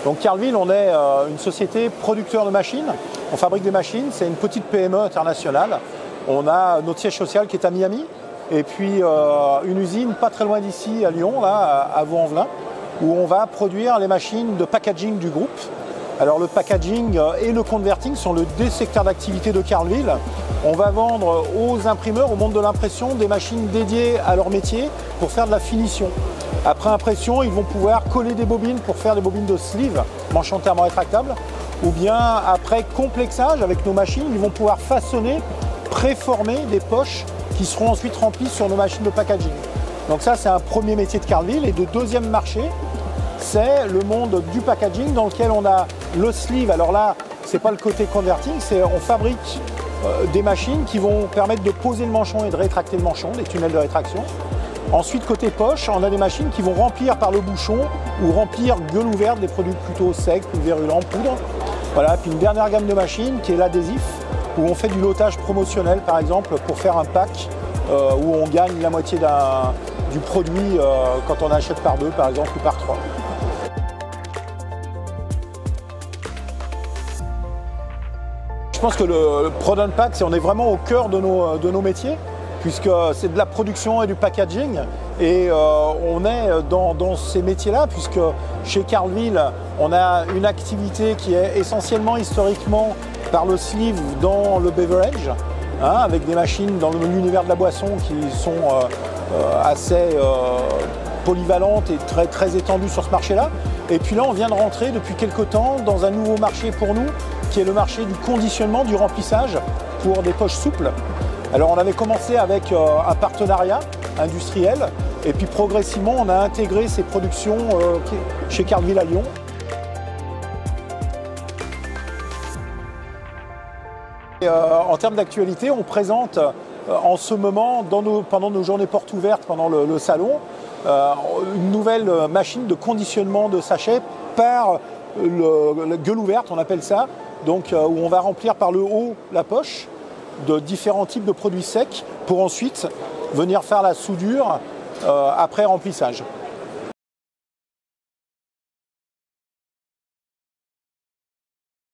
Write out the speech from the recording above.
Donc Carleville, on est une société producteur de machines. On fabrique des machines, c'est une petite PME internationale. On a notre siège social qui est à Miami et puis une usine pas très loin d'ici à Lyon, là, à Vaux-en-Velin, où on va produire les machines de packaging du groupe. Alors le packaging et le converting sont les deux secteurs d'activité de Carleville. On va vendre aux imprimeurs, au monde de l'impression, des machines dédiées à leur métier pour faire de la finition. Après impression, ils vont pouvoir coller des bobines pour faire des bobines de sleeve, manche entièrement rétractable. Ou bien après complexage, avec nos machines, ils vont pouvoir façonner, préformer des poches qui seront ensuite remplies sur nos machines de packaging. Donc ça, c'est un premier métier de Carleville. Et le deuxième marché, c'est le monde du packaging dans lequel on a le sleeve. Alors là, c'est pas le côté converting, c'est on fabrique des machines qui vont permettre de poser le manchon et de rétracter le manchon, des tunnels de rétraction. Ensuite, côté poche, on a des machines qui vont remplir par le bouchon ou remplir gueule ouverte des produits plutôt secs, plus virulents, poudre. Voilà, puis une dernière gamme de machines qui est l'adhésif, où on fait du lotage promotionnel par exemple pour faire un pack où on gagne la moitié du produit quand on achète par 2 par exemple ou par 3. Je pense que le Product Pack, on est vraiment au cœur de nos métiers, puisque c'est de la production et du packaging. Et on est dans ces métiers-là, puisque chez Carleville, on a une activité qui est essentiellement historiquement par le sleeve dans le beverage, avec des machines dans l'univers de la boisson qui sont assez polyvalentes et très, très étendues sur ce marché-là. Et puis là, on vient de rentrer depuis quelques temps dans un nouveau marché pour nous, qui est le marché du conditionnement, du remplissage pour des poches souples. Alors on avait commencé avec un partenariat industriel et puis progressivement on a intégré ces productions chez Carleville à Lyon. Et, en termes d'actualité, on présente en ce moment, pendant nos journées portes ouvertes, pendant le salon, une nouvelle machine de conditionnement de sachets par la gueule ouverte, on appelle ça, donc où on va remplir par le haut la poche de différents types de produits secs pour ensuite venir faire la soudure après remplissage.